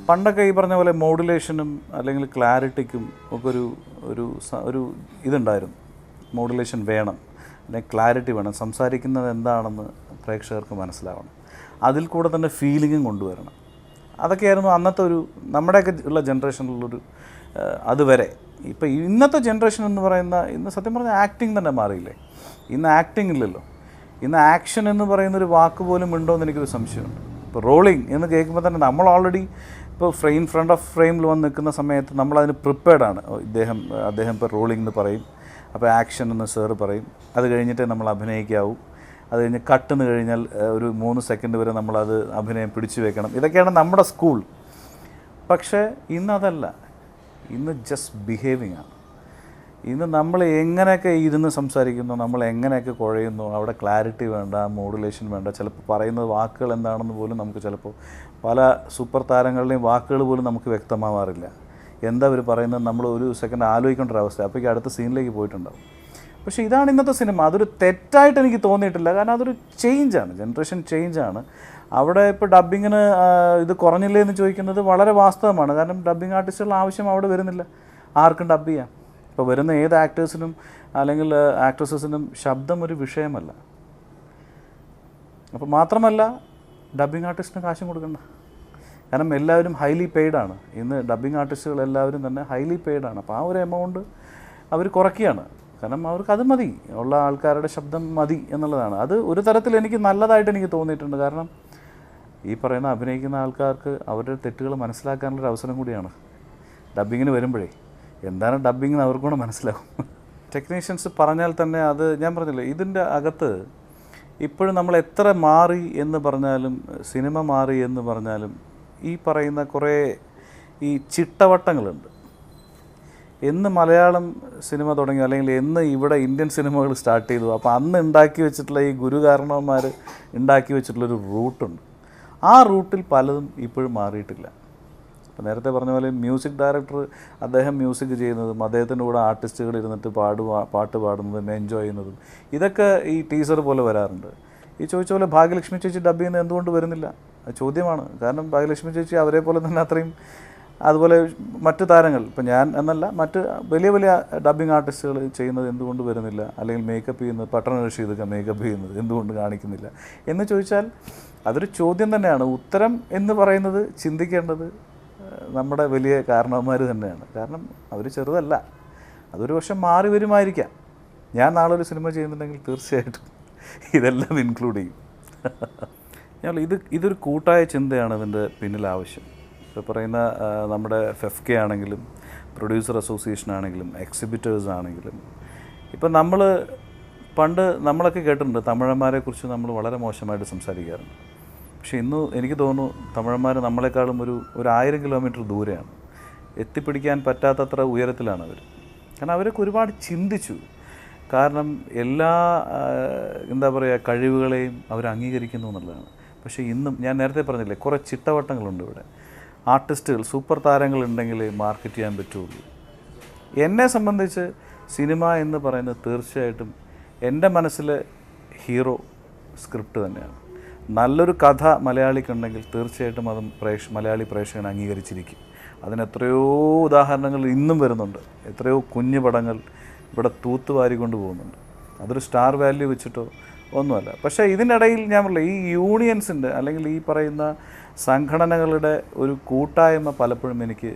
പണ്ടൊക്കെ ഈ പറഞ്ഞ പോലെ മോഡുലേഷനും അല്ലെങ്കിൽ ക്ലാരിറ്റിക്കും ഒക്കെ ഒരു ഇതുണ്ടായിരുന്നു. മോഡുലേഷൻ വേണം, അല്ലെങ്കിൽ ക്ലാരിറ്റി വേണം, സംസാരിക്കുന്നത് എന്താണെന്ന് പ്രേക്ഷകർക്ക് മനസ്സിലാവണം, അതിൽ കൂടെ തന്നെ ഫീലിങ്ങും കൊണ്ടുവരണം. അതൊക്കെയായിരുന്നു അന്നത്തെ നമ്മുടെയൊക്കെ ഉള്ള ജനറേഷനിലുള്ളൊരു അതുവരെ. ഇപ്പോൾ ഇന്നത്തെ ജനറേഷൻ എന്ന് പറയുന്ന, ഇന്ന് സത്യം പറഞ്ഞാൽ ആക്ടിങ് തന്നെ മാറിയില്ലേ. ഇന്ന് ആക്ടിങ് ഇല്ലല്ലോ, ഇന്ന് ആക്ഷൻ എന്ന് പറയുന്നൊരു വാക്ക് പോലും ഉണ്ടോ എന്ന് എനിക്കൊരു സംശയമുണ്ട്. ഇപ്പോൾ റോളിങ് എന്ന് കേൾക്കുമ്പോൾ തന്നെ നമ്മൾ ഓൾറെഡി ഇപ്പോൾ ഫ്രണ്ട് ഓഫ് ഫ്രെയിമിൽ വന്ന് നിൽക്കുന്ന സമയത്ത് നമ്മളതിന് പ്രിപ്പയർഡാണ്. അദ്ദേഹം ഇപ്പോൾ റോളിംഗ് എന്ന് പറയും, അപ്പോൾ ആക്ഷൻ എന്ന് സാറ് പറയും, അത് കഴിഞ്ഞിട്ടേ നമ്മൾ അഭിനയിക്കാവൂ, അത് കഴിഞ്ഞ് കട്ടെന്ന് കഴിഞ്ഞാൽ ഒരു 3 സെക്കൻഡ് വരെ നമ്മളത് അഭിനയം പിടിച്ചു വെക്കണം. ഇതൊക്കെയാണ് നമ്മുടെ സ്കൂൾ. പക്ഷേ ഇന്നതല്ല, ഇന്ന് ജസ്റ്റ് ബിഹേവിങ് ആണ്. ഇന്ന് നമ്മൾ എങ്ങനെയൊക്കെ ഇരുന്ന് സംസാരിക്കുന്നു, നമ്മൾ എങ്ങനെയൊക്കെ കുഴയുന്നു, അവിടെ ക്ലാരിറ്റി വേണ്ട, മോഡുലേഷൻ വേണ്ട, ചിലപ്പോൾ പറയുന്നത് വാക്കുകൾ എന്താണെന്ന് പോലും നമുക്ക് ചിലപ്പോൾ പല സൂപ്പർ താരങ്ങളുടെയും വാക്കുകൾ പോലും നമുക്ക് വ്യക്തമാവാറില്ല. എന്താ അവർ പറയുന്നത് നമ്മൾ ഒരു സെക്കൻഡ് ആലോചിക്കേണ്ട ഒരവസ്ഥ, അപ്പോഴേക്കും അടുത്ത സീനിലേക്ക് പോയിട്ടുണ്ടാവും. പക്ഷേ ഇതാണ് ഇന്നത്തെ സിനിമ. അതൊരു തെറ്റായിട്ട് എനിക്ക് തോന്നിയിട്ടില്ല, കാരണം അതൊരു ചേഞ്ചാണ്, ജനറേഷൻ ചേഞ്ചാണ്. അവിടെ ഇപ്പോൾ ഡബ്ബിങ്ങിന് ഇത് കുറഞ്ഞില്ലേ എന്ന് ചോദിക്കുന്നത് വളരെ വാസ്തവമാണ്. കാരണം ഡബ്ബിങ് ആർട്ടിസ്റ്റുകളുടെ ആവശ്യം അവിടെ വരുന്നില്ല, ആർക്കും ഡബ്ബ് ചെയ്യാം. ഇപ്പോൾ വരുന്ന ഏത് ആക്ടേഴ്സിനും അല്ലെങ്കിൽ ആക്ട്രസസിനും ശബ്ദം ഒരു വിഷയമല്ല. അപ്പോൾ മാത്രമല്ല ഡബ്ബിങ് ആർട്ടിസ്റ്റിന് കാശും കൊടുക്കണ്ട, കാരണം എല്ലാവരും ഹൈലി പെയ്ഡാണ്. ഇന്ന് ഡബ്ബിങ് ആർട്ടിസ്റ്റുകൾ എല്ലാവരും തന്നെ ഹൈലി പെയ്ഡാണ്. അപ്പോൾ ആ ഒരു എമൗണ്ട് അവർ കുറയ്ക്കുകയാണ്, കാരണം അവർക്ക് അത് മതി, ഉള്ള ആൾക്കാരുടെ ശബ്ദം മതി എന്നുള്ളതാണ്. അത് ഒരു തരത്തിൽ എനിക്ക് നല്ലതായിട്ട് എനിക്ക് തോന്നിയിട്ടുണ്ട്. കാരണം ഈ പറയുന്ന അഭിനയിക്കുന്ന ആൾക്കാർക്ക് അവരുടെ തെറ്റുകൾ മനസ്സിലാക്കാനുള്ളൊരു അവസരം കൂടിയാണ്. ഡബ്ബിങ്ങിന് വരുമ്പോഴേ എന്താണ് ഡബ്ബിങ് അവർക്കൂടെ മനസ്സിലാവും. ടെക്നീഷ്യൻസ് പറഞ്ഞാൽ തന്നെ അത് ഞാൻ പറഞ്ഞില്ലേ, ഇതിൻ്റെ അകത്ത് ഇപ്പോഴും നമ്മൾ എത്ര മാറി എന്ന് പറഞ്ഞാലും, സിനിമ മാറി എന്ന് പറഞ്ഞാലും, ഈ പറയുന്ന കുറേ ഈ ചിട്ടവട്ടങ്ങളുണ്ട്. എന്ന് മലയാളം സിനിമ തുടങ്ങി, അല്ലെങ്കിൽ എന്ന് ഇവിടെ ഇന്ത്യൻ സിനിമകൾ സ്റ്റാർട്ട് ചെയ്തു, അപ്പോൾ അന്ന് ഉണ്ടാക്കി വെച്ചിട്ടുള്ള ഈ ഗുരുകാരണവന്മാർ ഉണ്ടാക്കി വെച്ചിട്ടുള്ളൊരു റൂട്ടുണ്ട്. ആ റൂട്ടിൽ പലതും ഇപ്പോഴും മാറിയിട്ടില്ല. അപ്പോൾ നേരത്തെ പറഞ്ഞ പോലെ മ്യൂസിക് ഡയറക്ടർ അദ്ദേഹം മ്യൂസിക് ചെയ്യുന്നതും അദ്ദേഹത്തിൻ്റെ കൂടെ ആർട്ടിസ്റ്റുകൾ ഇരുന്നിട്ട് പാട്ട് പാടുന്നതും എൻജോയ് ചെയ്യുന്നതും ഇതൊക്കെ ഈ ടീസർ പോലെ വരാറുണ്ട്. ഈ ചോദിച്ച പോലെ ഭാഗ്യലക്ഷ്മി ചേച്ചി ഡബ് ചെയ്യുന്നത് എന്തുകൊണ്ട് വരുന്നില്ല ചോദ്യമാണ്. കാരണം ഭാഗ്യലക്ഷ്മി ചേച്ചി അവരെ പോലെ തന്നെ അത്രയും, അതുപോലെ മറ്റ് താരങ്ങൾ, ഇപ്പം ഞാൻ എന്നല്ല മറ്റ് വലിയ വലിയ ഡബ്ബിങ് ആർട്ടിസ്റ്റുകൾ ചെയ്യുന്നത് എന്തുകൊണ്ട് വരുന്നില്ല, അല്ലെങ്കിൽ മേക്കപ്പ് ചെയ്യുന്നത് പട്ടണ റഷീദൊക്കെ മേക്കപ്പ് ചെയ്യുന്നത് എന്തുകൊണ്ട് കാണിക്കുന്നില്ല എന്ന് ചോദിച്ചാൽ അതൊരു ചോദ്യം തന്നെയാണ്. ഉത്തരം എന്ന് പറയുന്നത് ചിന്തിക്കേണ്ടത് നമ്മുടെ വലിയ കാരണവന്മാർ തന്നെയാണ്. കാരണം അവർ ചെറുതല്ല, അതൊരു വർഷം മാറി വരുമായിരിക്കാം. ഞാൻ നാളെ ഒരു സിനിമ ചെയ്യുന്നുണ്ടെങ്കിൽ തീർച്ചയായിട്ടും ഇതെല്ലാം ഇൻക്ലൂഡ് ചെയ്യും. ഇതൊരു കൂട്ടായ ചിന്തയാണ് ഇതിൻ്റെ പിന്നിൽ ആവശ്യം. ഇപ്പോൾ പറയുന്ന നമ്മുടെ FEFK ആണെങ്കിലും പ്രൊഡ്യൂസർ അസോസിയേഷൻ ആണെങ്കിലും എക്സിബിറ്റേഴ്സ് ആണെങ്കിലും, ഇപ്പം പണ്ട് നമ്മളൊക്കെ കേട്ടിട്ടുണ്ട് തമിഴന്മാരെക്കുറിച്ച് നമ്മൾ വളരെ മോശമായിട്ട് സംസാരിക്കാറുണ്ട്. പക്ഷേ ഇന്ന് എനിക്ക് തോന്നുന്നു തമിഴന്മാർ നമ്മളെക്കാളും ഒരു 1000 കിലോമീറ്റർ ദൂരെയാണ്, എത്തിപ്പിടിക്കാൻ പറ്റാത്തത്ര ഉയരത്തിലാണ് അവർ. കാരണം അവരൊക്കെ ഒരുപാട് ചിന്തിച്ചു. കാരണം എല്ലാ എന്താ പറയുക കഴിവുകളെയും അവർ അംഗീകരിക്കുന്നു എന്നുള്ളതാണ്. പക്ഷേ ഇന്നും ഞാൻ നേരത്തെ പറഞ്ഞില്ലേ, കുറേ ചിട്ടവട്ടങ്ങളുണ്ട് ഇവിടെ. ആർട്ടിസ്റ്റുകൾ, സൂപ്പർ താരങ്ങളുണ്ടെങ്കിൽ മാർക്കറ്റ് ചെയ്യാൻ പറ്റുള്ളൂ. എന്നെ സംബന്ധിച്ച് സിനിമ എന്ന് പറയുന്നത് തീർച്ചയായിട്ടും എൻ്റെ മനസ്സിലെ ഹീറോ സ്ക്രിപ്റ്റ് തന്നെയാണ്. നല്ലൊരു കഥ മലയാളിക്കുണ്ടെങ്കിൽ തീർച്ചയായിട്ടും അത് മലയാളി പ്രേക്ഷകൻ അംഗീകരിച്ചിരിക്കും. അതിന് എത്രയോ ഉദാഹരണങ്ങൾ ഇന്നും വരുന്നുണ്ട്. എത്രയോ കുഞ്ഞു പടങ്ങൾ ഇവിടെ തൂത്തുവാരി കൊണ്ട് പോകുന്നുണ്ട്. അതൊരു സ്റ്റാർ വാല്യൂ വെച്ചിട്ടോ ഒന്നുമല്ല. പക്ഷേ ഇതിനിടയിൽ ഞാൻ പറഞ്ഞില്ല, ഈ യൂണിയൻസിൻ്റെ അല്ലെങ്കിൽ ഈ പറയുന്ന സംഘടനകളുടെ ഒരു കൂട്ടായ്മ പലപ്പോഴും എനിക്ക്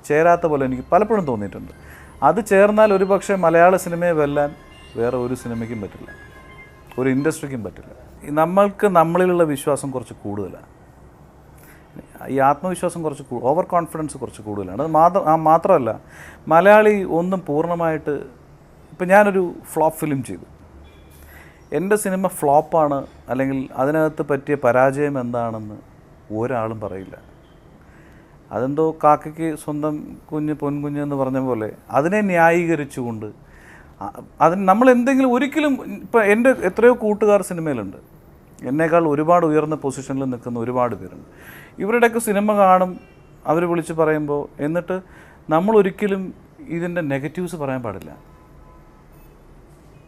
ചേരാത്ത പോലെ എനിക്ക് പലപ്പോഴും തോന്നിയിട്ടുണ്ട്. അത് ചേർന്നാൽ ഒരുപക്ഷെ മലയാള സിനിമയെ വെല്ലാൻ വേറെ ഒരു സിനിമയ്ക്കും പറ്റില്ല, ഒരു ഇൻഡസ്ട്രിക്കും പറ്റില്ല. നമ്മളിലുള്ള വിശ്വാസം കുറച്ച് കൂടുതലാണ്. ഈ ആത്മവിശ്വാസം കുറച്ച് ഓവർ കോൺഫിഡൻസ് കുറച്ച് കൂടുതലാണ്. അത് മാത്രമല്ല, മലയാളി ഒന്നും പൂർണ്ണമായിട്ട്, ഇപ്പം ഞാനൊരു ഫ്ലോപ്പ് ഫിലിം ചെയ്തു, എൻ്റെ സിനിമ ഫ്ലോപ്പാണ് അല്ലെങ്കിൽ അതിനകത്ത് പറ്റിയ പരാജയം എന്താണെന്ന് ഒരാളും പറയില്ല. അതെന്തോ കാക്കയ്ക്ക് സ്വന്തം പൊൻകുഞ്ഞ് എന്ന് പറഞ്ഞ പോലെ അതിനെ ന്യായീകരിച്ചുകൊണ്ട് അതിന് നമ്മൾ എന്തെങ്കിലും ഒരിക്കലും, ഇപ്പം എൻ്റെ എത്രയോ കൂട്ടുകാർ സിനിമയിലുണ്ട്, എന്നേക്കാൾ ഒരുപാട് ഉയർന്ന പൊസിഷനിൽ നിൽക്കുന്ന ഒരുപാട് പേരുണ്ട്. ഇവരുടെയൊക്കെ സിനിമ കാണും, അവർ വിളിച്ച് പറയുമ്പോൾ, എന്നിട്ട് നമ്മളൊരിക്കലും ഇതിൻ്റെ നെഗറ്റീവ്സ് പറയാൻ പാടില്ല.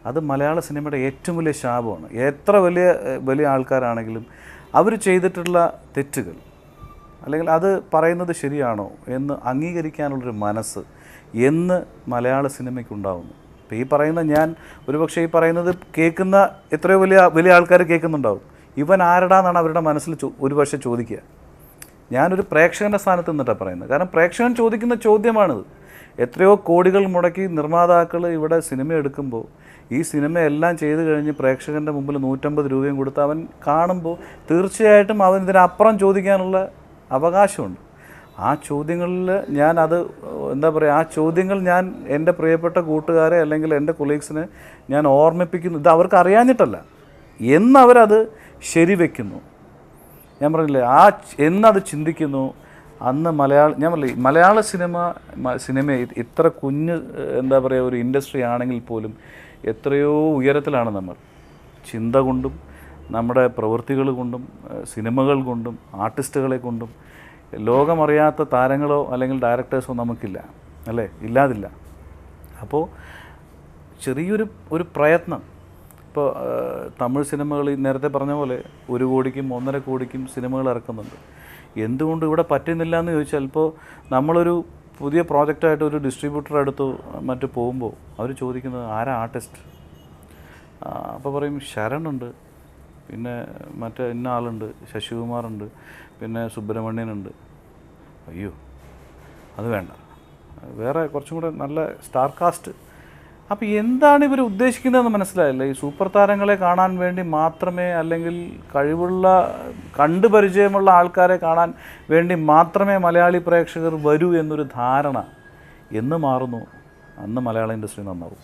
അത് മലയാള സിനിമയുടെ ഏറ്റവും വലിയ ശാപമാണ്. എത്ര വലിയ വലിയ ആൾക്കാരാണെങ്കിലും അവർ ചെയ്തിട്ടുള്ള തെറ്റുകൾ അല്ലെങ്കിൽ അത് പറയുന്നത് ശരിയാണോ എന്ന് അംഗീകരിക്കാനുള്ളൊരു മനസ്സ് എന്ന് മലയാള സിനിമയ്ക്കുണ്ടാവുന്നു. ഇപ്പോൾ ഈ പറയുന്ന ഞാൻ ഒരുപക്ഷെ ഈ പറയുന്നത് കേൾക്കുന്ന എത്രയോ വലിയ ആൾക്കാർ കേൾക്കുന്നുണ്ടാവും. ഇവൻ ആരടാന്നാണ് അവരുടെ മനസ്സിൽ ഒരുപക്ഷെ ചോദിക്കുക. ഞാനൊരു പ്രേക്ഷകൻ്റെ സ്ഥാനത്ത് നിന്നിട്ടാണ് പറയുന്നത്. കാരണം പ്രേക്ഷകൻ ചോദിക്കുന്ന ചോദ്യമാണിത്. എത്രയോ കോടികൾ മുടക്കി നിർമ്മാതാക്കൾ ഇവിടെ സിനിമ എടുക്കുമ്പോൾ ഈ സിനിമ എല്ലാം ചെയ്ത് കഴിഞ്ഞ് പ്രേക്ഷകൻ്റെ മുമ്പിൽ 150 രൂപയും കൊടുത്ത് അവൻ കാണുമ്പോൾ തീർച്ചയായിട്ടും അവൻ ഇതിനപ്പുറം ചോദിക്കാനുള്ള അവകാശമുണ്ട്. ആ ചോദ്യങ്ങളിൽ ആ ചോദ്യങ്ങൾ ഞാൻ എൻ്റെ പ്രിയപ്പെട്ട കൂട്ടുകാരെ അല്ലെങ്കിൽ എൻ്റെ കൊളീഗ്സിനെ ഞാൻ ഓർമ്മിപ്പിക്കുന്നു. ഇത് അവർക്ക് അറിയാഞ്ഞിട്ടല്ല, എന്നവരത് ശരിവെക്കുന്നു. ഞാൻ പറഞ്ഞില്ലേ, എന്നത് ചിന്തിക്കുന്നു അന്ന് മലയാള സിനിമ ഇത്ര കുഞ്ഞ് ഒരു ഇൻഡസ്ട്രി ആണെങ്കിൽ പോലും എത്രയോ ഉയരത്തിലാണ് നമ്മൾ. ചിന്ത കൊണ്ടും നമ്മുടെ പ്രവൃത്തികൾ കൊണ്ടും സിനിമകൾ കൊണ്ടും ആർട്ടിസ്റ്റുകളെ കൊണ്ടും ലോകമറിയാത്ത താരങ്ങളോ അല്ലെങ്കിൽ ഡയറക്ടേഴ്സോ നമുക്കില്ല, അല്ലേ? ഇല്ലാതില്ല. അപ്പോൾ ചെറിയൊരു പ്രയത്നം. ഇപ്പോൾ തമിഴ് സിനിമകൾ നേരത്തെ പറഞ്ഞ പോലെ 1 കോടിക്കും 1.5 കോടിക്കും സിനിമകൾ ഇറക്കുന്നുണ്ട്. എന്തുകൊണ്ട് ഇവിടെ പറ്റുന്നില്ല എന്ന് ചോദിച്ചാൽ, ഇപ്പോൾ നമ്മളൊരു പുതിയ പ്രോജക്റ്റായിട്ട് ഒരു ഡിസ്ട്രിബ്യൂട്ടർ അടുത്ത് മറ്റു പോകുമ്പോൾ അവർ ചോദിക്കുന്നത് ആരാ ആർട്ടിസ്റ്റ്? അപ്പോൾ പറയും ശരണുണ്ട്, പിന്നെ മറ്റേ ഇന്ന ആളുണ്ട്, ശശികുമാറുണ്ട്, പിന്നെ സുബ്രഹ്മണ്യനുണ്ട്. അയ്യോ അത് വേണ്ട, വേറെ കുറച്ചും കൂടെ നല്ല സ്റ്റാർ കാസ്റ്റ്. അപ്പോൾ എന്താണ് ഇവർ ഉദ്ദേശിക്കുന്നതെന്ന് മനസ്സിലായില്ല. ഈ സൂപ്പർ താരങ്ങളെ കാണാൻ വേണ്ടി മാത്രമേ, അല്ലെങ്കിൽ കഴിവുള്ള കണ്ടുപരിചയമുള്ള ആൾക്കാരെ കാണാൻ വേണ്ടി മാത്രമേ മലയാളി പ്രേക്ഷകർ വരൂ എന്നൊരു ധാരണ എന്ന് മാറുന്നു, അന്ന് മലയാള ഇൻഡസ്ട്രി നന്നാവും.